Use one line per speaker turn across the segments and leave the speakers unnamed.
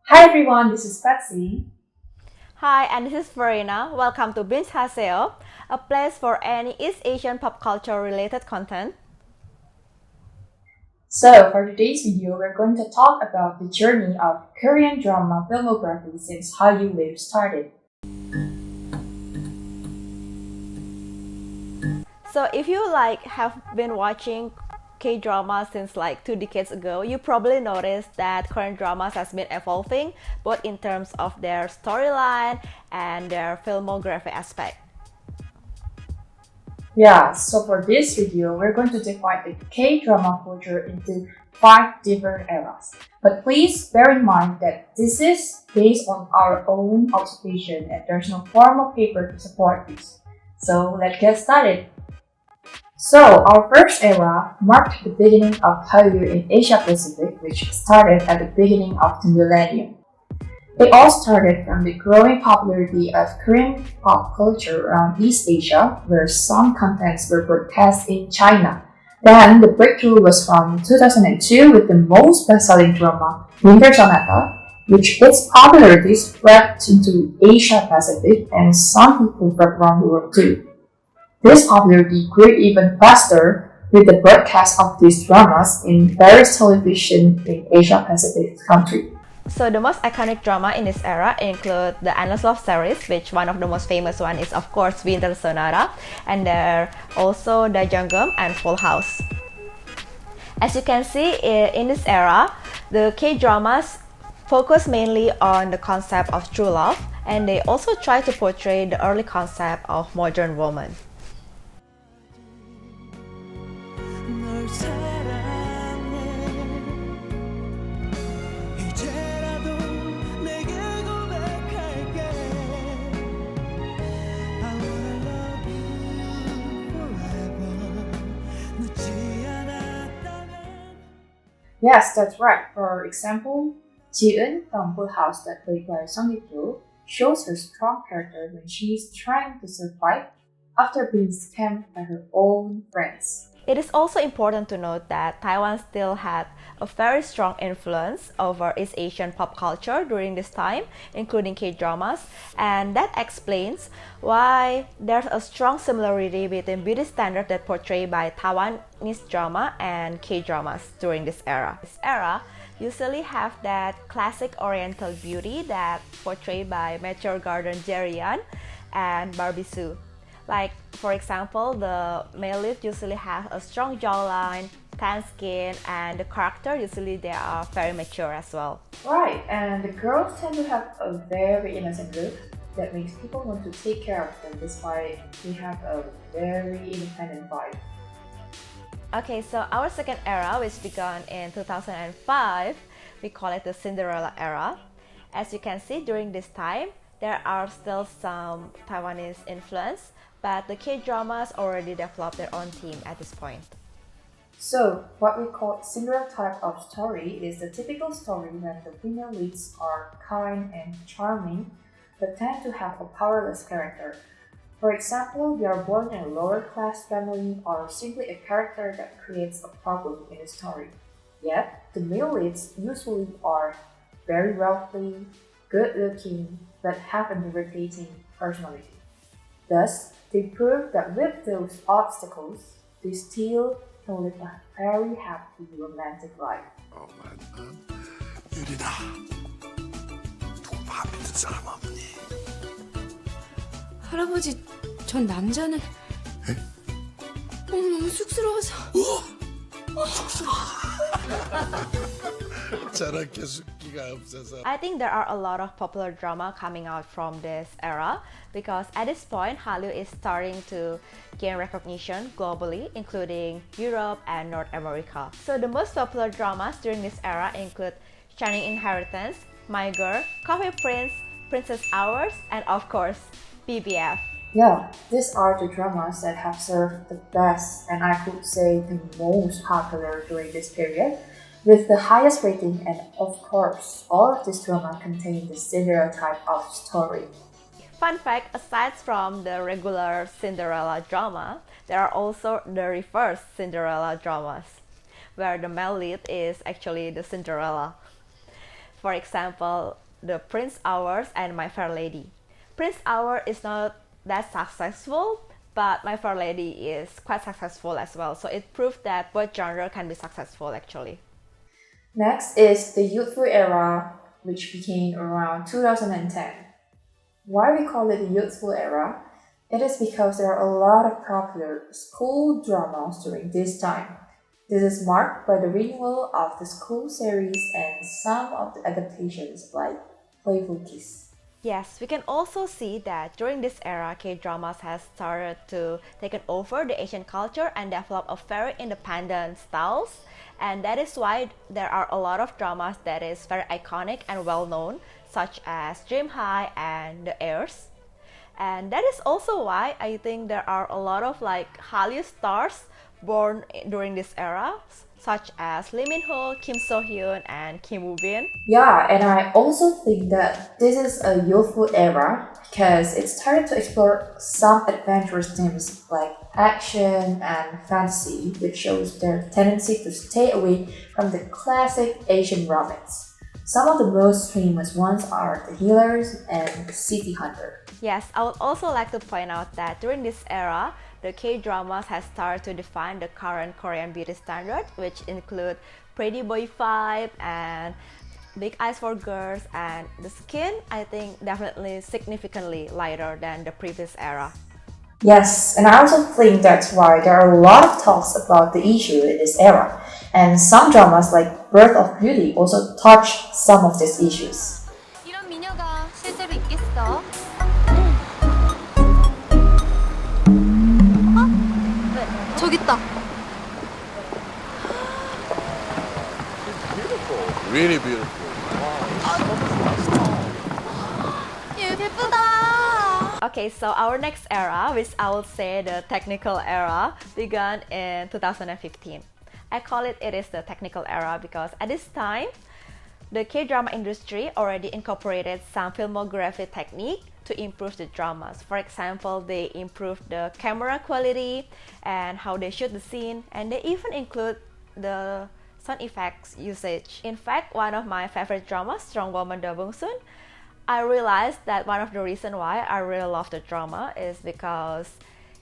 Hi everyone, this is Patsy.
Hi, and this is Verena. Welcome to Binge Haseo, a place for any East Asian pop culture related content.
So, for today's video, we're going to talk about the journey of Korean drama filmography since Hallyu wave started.
So, if you have been watching K-drama since 2 decades ago, you probably noticed that Korean dramas has been evolving both in terms of their storyline and their filmography aspect.
Yeah, so for this video, we're going to divide the K-drama culture into 5 different eras. But please bear in mind that this is based on our own observation and there's no formal paper to support this. So let's get started. So, our first era marked the beginning of Hallyu in Asia Pacific, which started at the beginning of the millennium. It all started from the growing popularity of Korean pop culture around East Asia, where some contents were broadcast in China. Then, the breakthrough was from 2002 with the most best-selling drama, Winter Sonata, which its popularity spread into Asia Pacific and some people from around the world too. This popularity grew even faster with the broadcast of these dramas in various television in Asia Pacific countries.
So the most iconic drama in this era include the Endless Love series, which one of the most famous one is of course Winter Sonata, and there also Dajanggum and Full House. As you can see in this era, the K-dramas focus mainly on the concept of true love, and they also try to portray the early concept of modern woman.
Yes, that's right. For example, Ji-eun from Full House that played by Song Hye-kyo shows her strong character when she is trying to survive after being scammed by her own friends.
It is also important to note that Taiwan still had a very strong influence over East Asian pop culture during this time, including K-dramas, and that explains why there's a strong similarity between beauty standards that portrayed by Taiwanese drama and K-dramas during this era. This era usually have that classic oriental beauty that portrayed by Meteor Garden Jerian and Barbie Sue. Like, for example, the male lead usually has a strong jawline, tan skin, and the character usually they are very mature as well.
Right, and the girls tend to have a very innocent look that makes people want to take care of them despite they have a very independent vibe.
Okay, so our second era, which began in 2005, we call it the Cinderella era. As you can see, during this time, there are still some Taiwanese influence, but the K-dramas already developed their own theme at this point.
So, what we call Cinderella type of story is the typical story when the female leads are kind and charming, but tend to have a powerless character. For example, they are born in a lower class family or simply a character that creates a problem in a story. Yet, the male leads usually are very wealthy, good looking, but have an irritating personality. Thus, they prove that with those obstacles, they still can live a very happy romantic life.
유리나, 누구 마음에 든 사람 없니?
할아버지, 전 남자는 너무 쑥스러워서.
저렇게 숙기가 없어서.
I think there are a lot of popular drama coming out from this era because at this point, Hallyu is starting to gain recognition globally, including Europe and North America. So the most popular dramas during this era include Shining Inheritance, My Girl, Coffee Prince, Princess Hours, and of course, BBF.
Yeah, these are the dramas that have served the best and I could say the most popular during this period, with the highest rating, and of course, all of these dramas contain the Cinderella type of story.
Fun fact, aside from the regular Cinderella drama, there are also the reverse Cinderella dramas, where the male lead is actually the Cinderella. For example, The Prince Hours and My Fair Lady. Prince Hour is not that successful, but My Fair Lady is quite successful as well. So it proved that both genre can be successful actually.
Next is the youthful era, which began around 2010. Why we call it the youthful era? It is because there are a lot of popular school dramas during this time. This is marked by the renewal of the school series and some of the adaptations like Playful Kiss.
Yes, we can also see that during this era, K-dramas has started to take over the Asian culture and develop a very independent styles. And that is why there are a lot of dramas that is very iconic and well known, such as Dream High and The Heirs. And that is also why I think there are a lot of like Hallyu stars born during this era, such as Lee Min-ho, Kim So-hyun, and Kim Woo-bin.
Yeah, and I also think that this is a youthful era because it started to explore some adventurous themes like action and fantasy, which shows their tendency to stay away from the classic Asian romance. Some of the most famous ones are The Healers and City Hunter.
Yes, I would also like to point out that during this era, the K-dramas has started to define the current Korean beauty standard, which include Pretty Boy Vibe and Big Eyes for Girls, and the skin, I think, definitely significantly lighter than the previous era.
Yes, and I also think that's why there are a lot of talks about the issue in this era. And some dramas like Birth of Beauty also touch some of these issues.
이런 미녀가 실제로 있겠어? 저기 있다.
Really beautiful.
예쁘다.
Okay, so our next era, which I would say the technical era, began in 2015. I call it is the technical era because at this time, the K-drama industry already incorporated some filmography technique to improve the dramas. For example, they improved the camera quality and how they shoot the scene, and they even include the sound effects usage. In fact, one of my favorite dramas, Strong Woman Do Bong Soon, I realized that one of the reasons why I really love the drama is because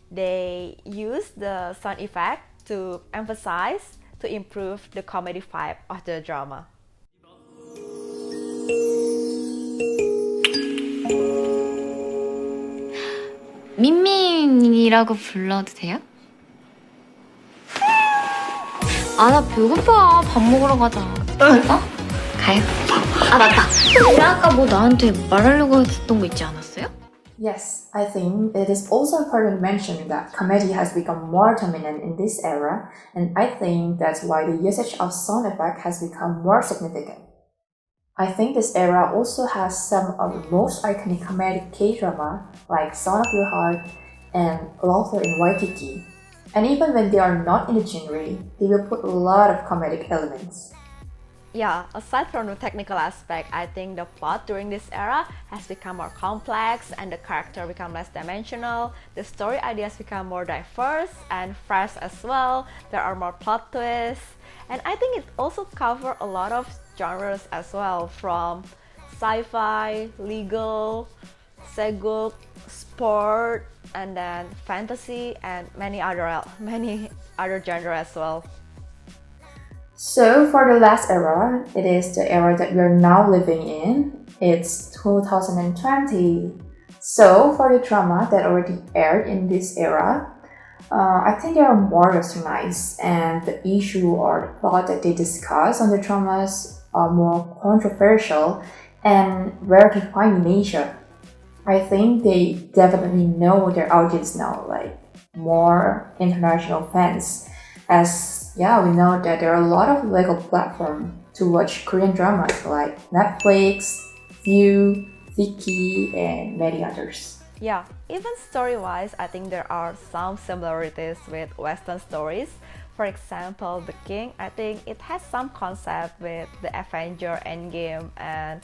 they use the sound effect to emphasize, to improve the comedy vibe of the drama.
민민이라고 불러도 돼요? 아, 나 배고파. 밥 먹으러 가자. 갈까? 가요. 아, 맞다. 근데 아까 뭐 나한테 말하려고 했던 거 있지 않았어요?
Yes, I think it is also important to mention that comedy has become more dominant in this era, and I think that's why the usage of sound effect has become more significant. I think this era also has some of the most iconic comedic K-drama like Son of Your Heart and Laughter in Waikiki. And even when they are not in the genre, they will put a lot of comedic elements.
Yeah, aside from the technical aspect, I think the plot during this era has become more complex and the character become less dimensional. The story ideas become more diverse and fresh as well. There are more plot twists. And I think it also covers a lot of genres as well, from sci-fi, legal, seguk, sport, and then fantasy and many other genres as well.
So for the last era, it is the era that we are now living in. It's 2020. So for the drama that already aired in this era, I think they are more westernized, and the issue or the plot that they discuss on the dramas are more controversial and rare to find in Asia. I think they definitely know their audience now, like more international fans. As we know that there are a lot of legal platforms to watch Korean dramas like Netflix, View, Viki, and many others.
Yeah, even story-wise, I think there are some similarities with Western stories. For example, The King, I think it has some concept with the Avenger Endgame, and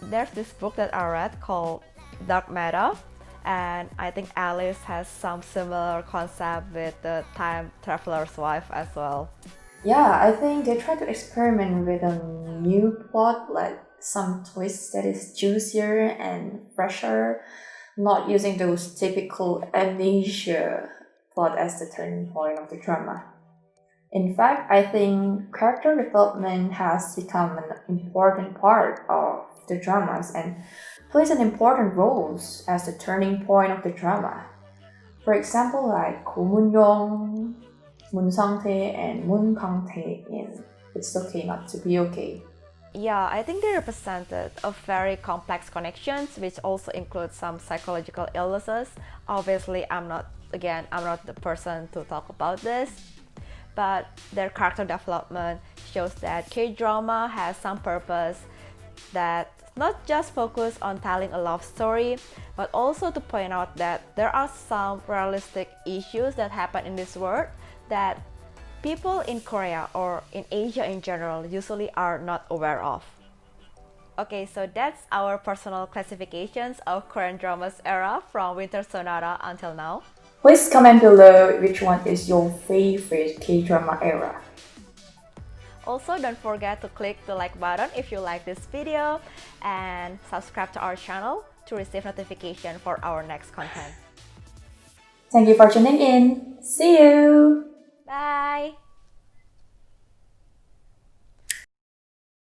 there's this book that I read called Dark Matter, and I think Alice has some similar concept with the Time Traveler's Wife as well.
Yeah, I think they try to experiment with a new plot, like some twist that is juicier and fresher, not using those typical amnesia plot as the turning point of the drama. In fact, I think character development has become an important part of the dramas and plays an important role as the turning point of the drama. For example, like Ko Moon-young, Moon Sang-tae, and Moon Kang-tae in It's Okay Not to Be Okay.
Yeah, I think they represented a very complex connections, which also includes some psychological illnesses. Obviously, I'm not the person to talk about this, but their character development shows that K-drama has some purpose that not just focus on telling a love story, but also to point out that there are some realistic issues that happen in this world that people in Korea or in Asia in general usually are not aware of. Okay, so that's our personal classifications of Korean dramas era from Winter Sonata until now.
Please comment below which one is your favorite K-drama era.
Also, don't forget to click the like button if you like this video and subscribe to our channel to receive notification for our next content.
Thank you for tuning in. See you!
Bye!